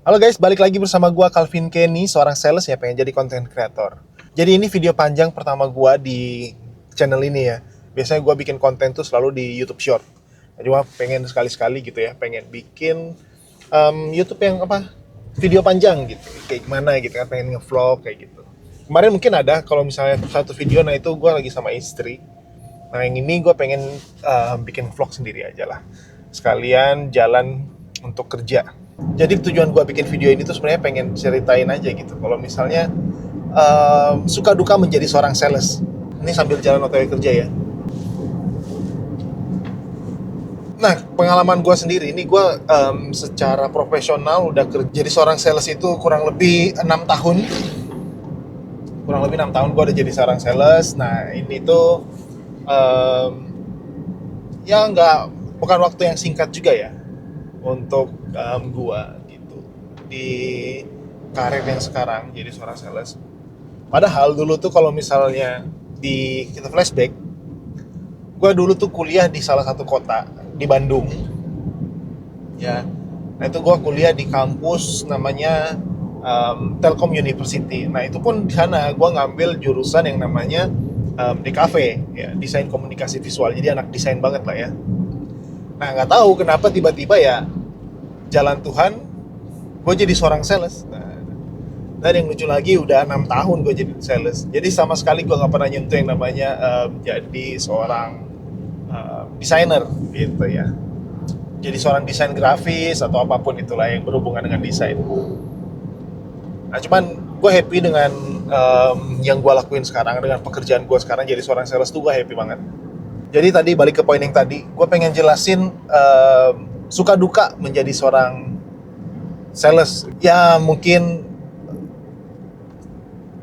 Halo guys, balik lagi bersama gua Calvin Kenny, seorang sales ya pengen jadi content creator. Jadi ini video panjang pertama gua di channel ini ya. Biasanya gua bikin konten tuh selalu di YouTube Short. Cuma pengen sekali-sekali gitu ya, pengen bikin YouTube yang apa? Video panjang gitu. Kayak gimana gitu kan, pengen nge-vlog kayak gitu. Kemarin mungkin ada kalau misalnya satu video, nah itu gua lagi sama istri. Nah yang ini gua pengen bikin vlog sendiri aja lah. Sekalian jalan untuk kerja. Jadi tujuan gue bikin video ini tuh sebenarnya pengen ceritain aja gitu. Kalau misalnya suka duka menjadi seorang sales. Ini sambil jalan OTW kerja ya. Nah, pengalaman gue sendiri ini gue secara profesional udah kerja jadi seorang sales itu kurang lebih 6 tahun. Kurang lebih 6 tahun gue udah jadi seorang sales. Nah, ini tuh ya nggak bukan waktu yang singkat juga ya untuk gua gitu di karir yang sekarang jadi seorang sales. Padahal dulu tuh kalau misalnya kita flashback, gua dulu tuh kuliah di salah satu kota di Bandung. Ya, nah itu gua kuliah di kampus namanya Telkom University. Nah itu pun di sana gua ngambil jurusan yang namanya DKV, ya desain komunikasi visual. Jadi anak desain banget lah ya. Nah nggak tahu kenapa tiba-tiba ya jalan Tuhan, gue jadi seorang sales. Nah, dan yang lucu lagi udah 6 tahun gue jadi sales. Jadi sama sekali gue nggak pernah nyentuh yang namanya jadi seorang desainer gitu ya. Jadi seorang desain grafis atau apapun itulah yang berhubungan dengan desain. Nah cuman gue happy dengan yang gue lakuin sekarang, dengan pekerjaan gue sekarang jadi seorang sales tuh gue happy banget. Jadi tadi balik ke poin yang tadi, gue pengen jelasin suka duka menjadi seorang sales. Ya mungkin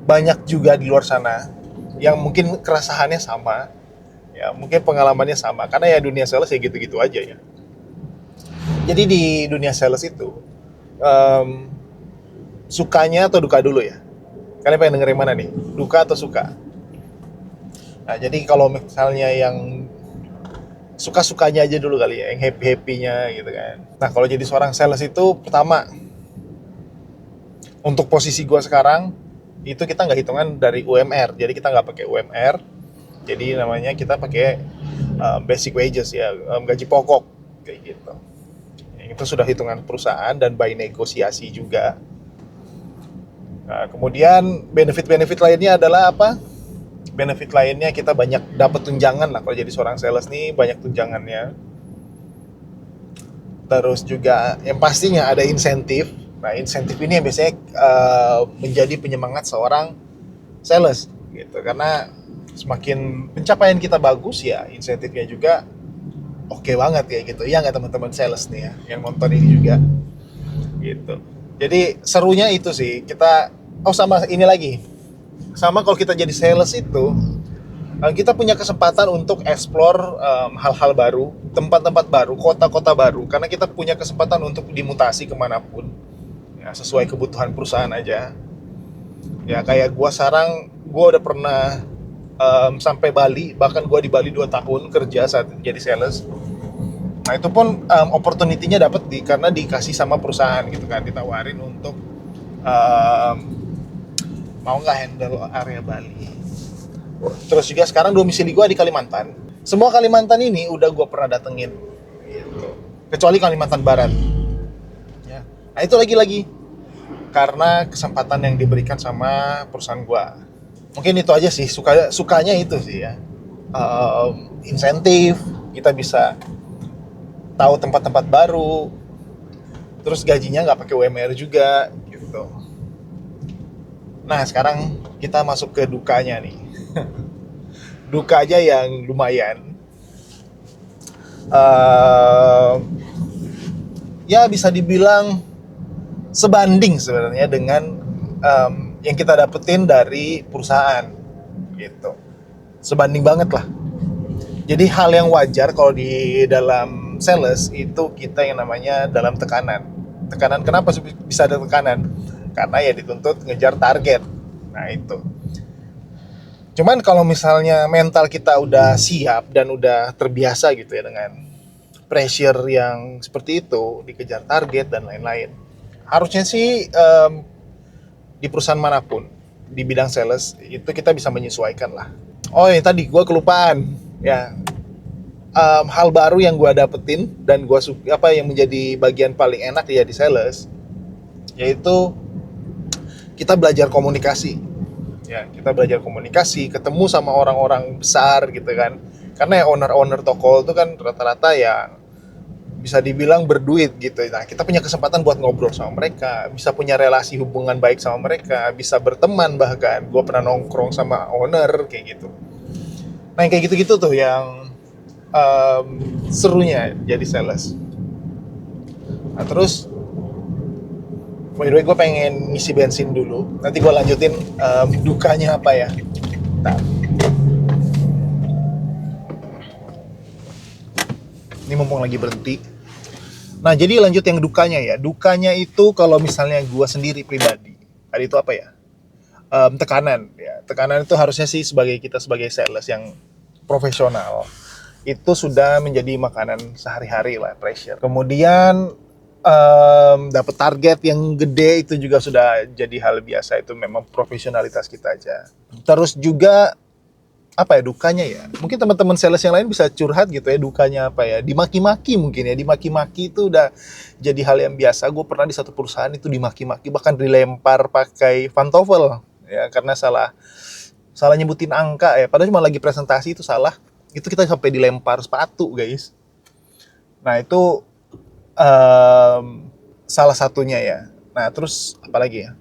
banyak juga di luar sana yang mungkin keresahannya sama, ya mungkin pengalamannya sama. Karena ya dunia sales ya gitu-gitu aja ya. Jadi di dunia sales itu sukanya atau duka dulu ya? Kalian pengen dengerin mana nih? Duka atau suka? Nah jadi kalau misalnya yang suka-sukanya aja dulu kali ya, yang happy-happynya gitu kan. Nah kalau jadi seorang sales itu pertama, untuk posisi gue sekarang itu kita nggak hitungan dari UMR, jadi kita nggak pakai UMR, jadi namanya kita pakai basic wages ya, gaji pokok kayak gitu. Itu sudah hitungan perusahaan dan by negosiasi juga. Nah, kemudian benefit-benefit lainnya adalah apa? Benefit lainnya kita banyak dapat tunjangan lah, kalau jadi seorang sales nih banyak tunjangannya. Terus juga yang pastinya ada insentif. Nah insentif ini yang biasanya menjadi penyemangat seorang sales gitu, karena semakin pencapaian kita bagus ya insentifnya juga oke banget ya gitu. Iya nggak teman-teman sales nih ya yang nonton ini juga gitu. Jadi serunya itu sih kita. Oh sama ini lagi, sama kalau kita jadi sales itu kita punya kesempatan untuk explore hal-hal baru, tempat-tempat baru, kota-kota baru, karena kita punya kesempatan untuk dimutasi kemanapun ya, sesuai kebutuhan perusahaan aja. Ya kayak gue sekarang, gue udah pernah sampai Bali, bahkan gue di Bali 2 tahun kerja saat jadi sales. Nah itu pun opportunity-nya dapat karena dikasih sama perusahaan gitu kan, ditawarin untuk mau nggak handle area Bali. Terus juga sekarang domisili gue di Kalimantan. Semua Kalimantan ini udah gue pernah datengin gitu. Kecuali Kalimantan Barat ya. Nah itu lagi-lagi karena kesempatan yang diberikan sama perusahaan gue. Mungkin itu aja sih, sukanya itu sih ya. Insentif, kita bisa tahu tempat-tempat baru, terus gajinya nggak pakai UMR juga gitu. Nah sekarang kita masuk ke dukanya nih. Duka aja yang lumayan. Ya bisa dibilang sebanding sebenarnya dengan yang kita dapetin dari perusahaan gitu. Sebanding banget lah. Jadi hal yang wajar kalau di dalam sales itu kita yang namanya dalam tekanan. Tekanan kenapa bisa ada tekanan? Karena ya dituntut ngejar target. Nah itu. Cuman kalau misalnya mental kita udah siap dan udah terbiasa gitu ya dengan pressure yang seperti itu, dikejar target dan lain-lain, Harusnya sih di perusahaan manapun di bidang sales itu kita bisa menyesuaikan lah. Oh ya tadi gue kelupaan ya, hal baru yang gue dapetin dan gue suka apa yang menjadi bagian paling enak ya di sales, yaitu kita belajar komunikasi. Ya kita belajar komunikasi, ketemu sama orang-orang besar gitu kan, karena ya owner-owner toko itu kan rata-rata ya bisa dibilang berduit gitu. Nah kita punya kesempatan buat ngobrol sama mereka, bisa punya relasi hubungan baik sama mereka, bisa berteman, bahkan gue pernah nongkrong sama owner kayak gitu. Nah yang kayak gitu-gitu tuh yang serunya jadi sales. Nah terus by the way gue pengen ngisi bensin dulu, nanti gue lanjutin dukanya apa ya. Nah, ini mumpung lagi berhenti. Nah jadi lanjut yang dukanya ya. Dukanya itu kalau misalnya gue sendiri pribadi, tadi itu apa ya, tekanan ya. Tekanan itu harusnya sih kita sebagai sales yang profesional itu sudah menjadi makanan sehari-hari lah, pressure. Kemudian dapat target yang gede itu juga sudah jadi hal biasa, itu memang profesionalitas kita aja. Terus juga apa ya dukanya ya, mungkin teman-teman sales yang lain bisa curhat gitu ya, dukanya apa ya, dimaki-maki mungkin ya. Dimaki-maki itu udah jadi hal yang biasa. Gue pernah di satu perusahaan itu dimaki-maki, bahkan dilempar pakai pantofel ya, karena salah nyebutin angka ya, padahal cuma lagi presentasi itu salah, itu kita sampai dilempar sepatu guys. Nah itu salah satunya ya. Nah terus apa lagi ya,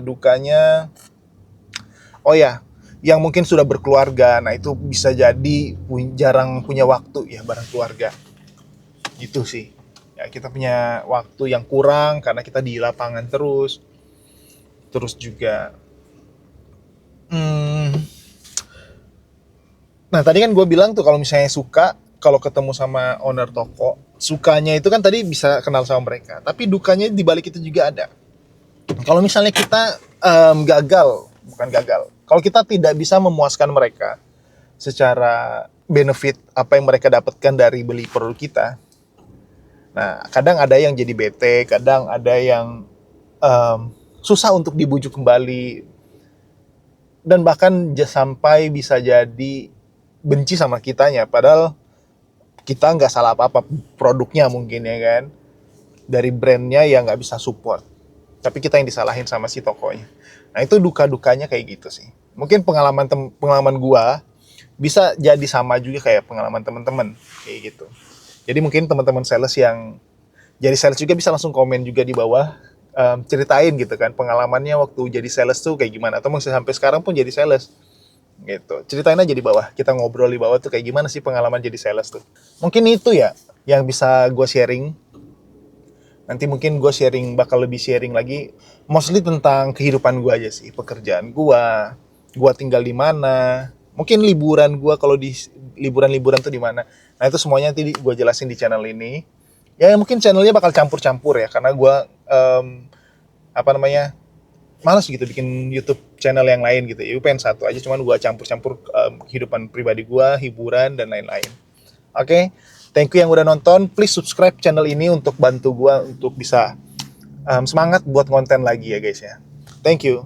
dukanya oh ya, yang mungkin sudah berkeluarga, nah itu bisa jadi jarang punya waktu ya bareng keluarga. Itu sih ya, kita punya waktu yang kurang karena kita di lapangan terus. Terus juga nah tadi kan gue bilang tuh kalau misalnya suka kalau ketemu sama owner toko, sukanya itu kan tadi bisa kenal sama mereka, tapi dukanya di balik itu juga ada. Kalau misalnya kita bukan gagal, kalau kita tidak bisa memuaskan mereka secara benefit apa yang mereka dapatkan dari beli produk kita, nah kadang ada yang jadi bete, kadang ada yang susah untuk dibujuk kembali, dan bahkan sampai bisa jadi benci sama kitanya, padahal kita nggak salah apa-apa, produknya mungkin ya kan, dari brandnya yang nggak bisa support, tapi kita yang disalahin sama si tokonya. Nah itu duka-dukanya kayak gitu sih. Mungkin pengalaman gua bisa jadi sama juga kayak pengalaman teman-teman kayak gitu. Jadi mungkin teman-teman sales yang jadi sales juga bisa langsung komen juga di bawah, ceritain gitu kan pengalamannya waktu jadi sales tuh kayak gimana, atau masih sampai sekarang pun jadi sales gitu. Ceritain aja di bawah, kita ngobrol di bawah tuh kayak gimana sih pengalaman jadi sales tuh. Mungkin itu ya yang bisa gue sharing. Nanti mungkin gue bakal lebih sharing lagi, mostly tentang kehidupan gue aja sih, pekerjaan gue tinggal di mana, mungkin liburan gue, kalau di liburan tuh di mana. Nah itu semuanya nanti gue jelasin di channel ini. Ya mungkin channelnya bakal campur-campur ya, karena gue malas gitu bikin YouTube channel yang lain gitu. Ya pengen satu aja, cuman gue campur-campur kehidupan pribadi gue, hiburan dan lain-lain. Oke, thank you yang udah nonton. Please subscribe channel ini untuk bantu gue untuk bisa semangat buat konten lagi ya guys ya. Thank you.